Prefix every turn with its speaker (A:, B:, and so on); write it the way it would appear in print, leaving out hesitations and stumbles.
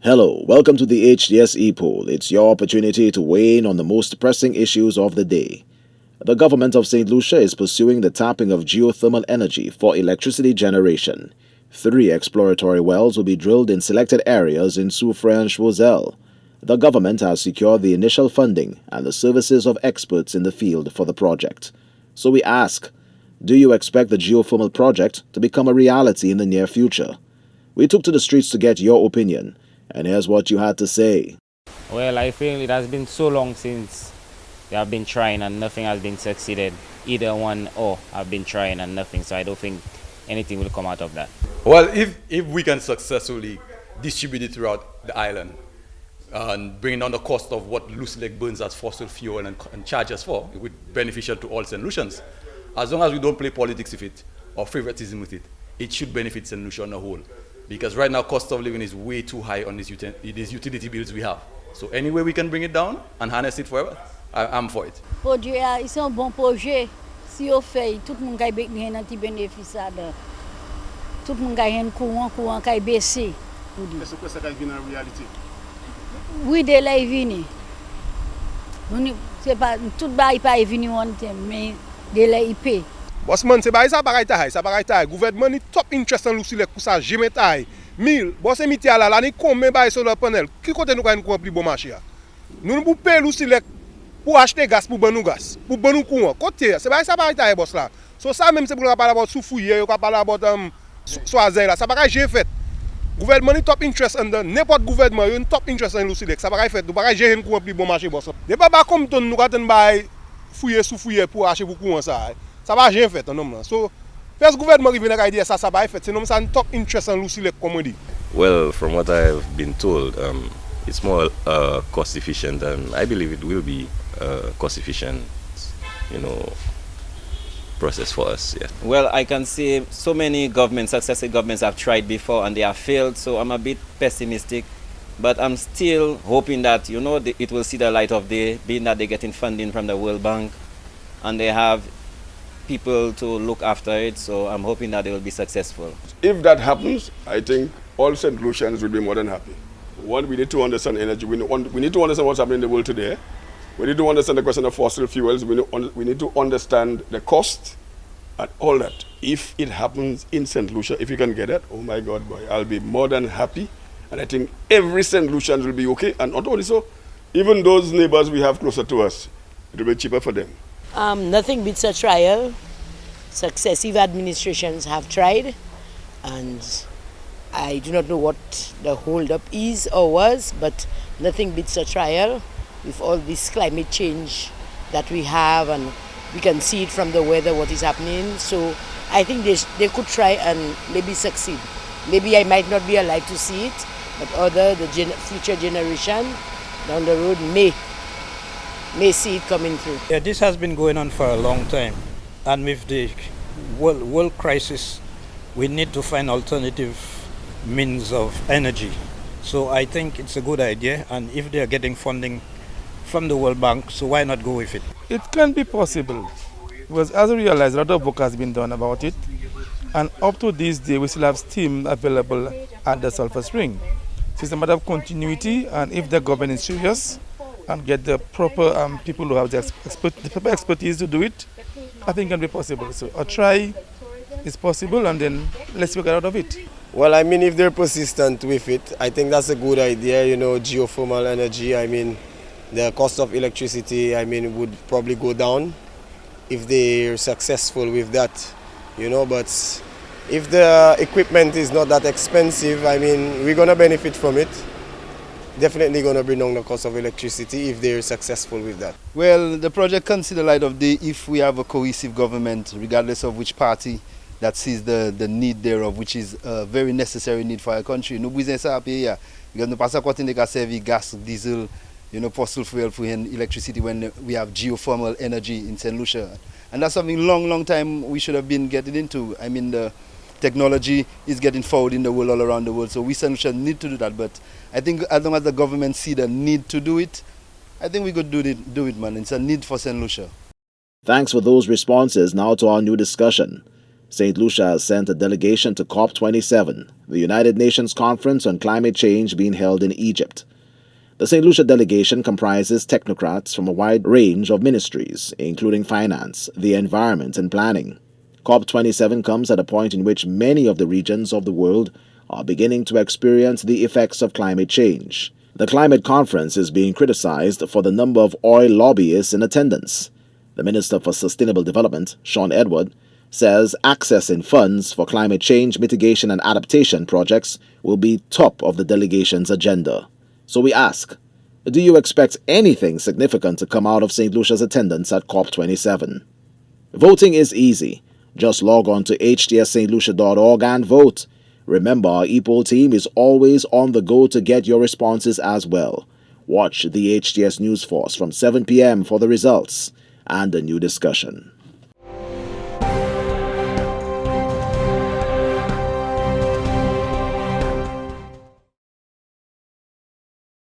A: Hello, welcome to the HDS Epoll. It's your opportunity to weigh in on the most pressing issues of the day. The government of St. Lucia is pursuing the tapping of geothermal energy for electricity generation. 3 exploratory wells will be drilled in selected areas in Soufrière and Choiseul. The government has secured the initial funding and the services of experts in the field for the project. So we ask, do you expect the geothermal project to become a reality in the near future? We took to the streets to get your opinion, and here's what you had to say.
B: Well, I feel it has been so long since they have been trying and nothing has been succeeded. Either one or have been trying and nothing, so I don't think anything will come out of that.
C: Well, if we can successfully distribute it throughout the island and bring down the cost of what Lucia Lake burns as fossil fuel and charge us for, it would be beneficial to all St. Lucians. As long as we don't play politics with it or favoritism with it, it should benefit St. Lucia on the whole. Because right now, cost of living is way too high on these utility bills we have. So any way we can bring it down and harness it forever, I'm for it.
D: Projet c'est un bon projet. Si on fait, tout le monde a bien un petit bénéfice là. Tout le monde a un courant qui a baissé.
E: Est-ce que ça va venir en réalité?
D: Oui, de là il vient. C'est pas tout bail pas venu en temps, mais de là il paye.
E: Bossman, c'est pas ça pareil taille. Gouvernement ni top interest en Lucia Lake pour ça jamais taille. 1000, boss miti là là ni combien bail sur le panel. Qui côté nous gagne plus bon marché là. Nous pour payer Lucia Lake pour acheter gaz pour bon gaz, pour bon courant. Côté, c'est pas ça pareil taille boss là. So ça même c'est pour parler about soufouiller, on parler about Choiseul là, ça pareil j'ai fait. Gouvernement ni top interest en n'importe gouvernement, une top interest en Lucia Lake, ça pareil fait. Nous pareil gérer courant plus bon marché boss. Des pas comme ton nous attend bail fouiller pour acheter pour courant ça. Ça va rien fait non non. So first gouvernement qui vient avec idée ça va fait. C'est non ça top interest en Lucia Lake comme on dit.
F: Well, from what I've been told, it's more cost efficient, and I believe it will be cost efficient, process for us. Yeah.
B: Well, I can say so many successive governments have tried before and they have failed, so I'm a bit pessimistic. But I'm still hoping that, it will see the light of day, being that they're getting funding from the World Bank and they have people to look after it, so I'm hoping that they will be successful.
G: If that happens, I think all St. Lucians will be more than happy. One, we need to understand energy. We need to understand what's happening in the world today. We need to understand the question of fossil fuels. We need to understand the cost and all that. If it happens in St. Lucia, if you can get it, oh my God, boy, I'll be more than happy. And I think every St. Lucian will be okay. And not only so, even those neighbors we have closer to us, it will be cheaper for them.
H: Nothing beats a trial. Successive administrations have tried, and I do not know what the hold-up is or was, but nothing beats a trial with all this climate change that we have, and we can see it from the weather, what is happening. So I think they could try and maybe succeed. Maybe I might not be alive to see it, but the future generation down the road may see it coming through.
I: Yeah, this has been going on for a long time, and with the world crisis, we need to find alternative means of energy. So I think it's a good idea, and if they are getting funding from the World Bank, so why not go with it?
J: It can be possible, because as I realize, a lot of work has been done about it, and up to this day, we still have steam available at the Sulphur Spring. So it's a matter of continuity, and if the government is serious and get the proper people who have the proper expertise to do it, I think it can be possible. So a try is possible, and then let's work out of it.
K: Well, I mean, if they're persistent with it, I think that's a good idea. Geothermal energy, I mean, the cost of electricity, would probably go down if they're successful with that, but if the equipment is not that expensive, we're going to benefit from it. Definitely going to bring down the cost of electricity if they're successful with that.
L: Well, the project can see the light of day if we have a cohesive government, regardless of which party that sees the need thereof, which is a very necessary need for our country. No business happy here because no passa quoi they serve gas, diesel, fossil fuel for electricity when we have geothermal energy in St. Lucia. And that's something long time we should have been getting into. The technology is getting forward in the world, all around the world. So we St. Lucia need to do that. But I think as long as the government see the need to do it, I think we could do it, man. It's a need for St. Lucia.
A: Thanks for those responses. Now to our new discussion. St. Lucia has sent a delegation to COP27, the United Nations Conference on Climate Change being held in Egypt. The St. Lucia delegation comprises technocrats from a wide range of ministries, including finance, the environment, and planning. COP27 comes at a point in which many of the regions of the world are beginning to experience the effects of climate change. The climate conference is being criticized for the number of oil lobbyists in attendance. The Minister for Sustainable Development, Sean Edward, says accessing funds for climate change mitigation and adaptation projects will be top of the delegation's agenda. So we ask, do you expect anything significant to come out of St. Lucia's attendance at COP27? Voting is easy. Just log on to htsstlucia.org and vote. Remember, our Epoll team is always on the go to get your responses as well. Watch the HTS News Force from 7 p.m. for the results and a new discussion.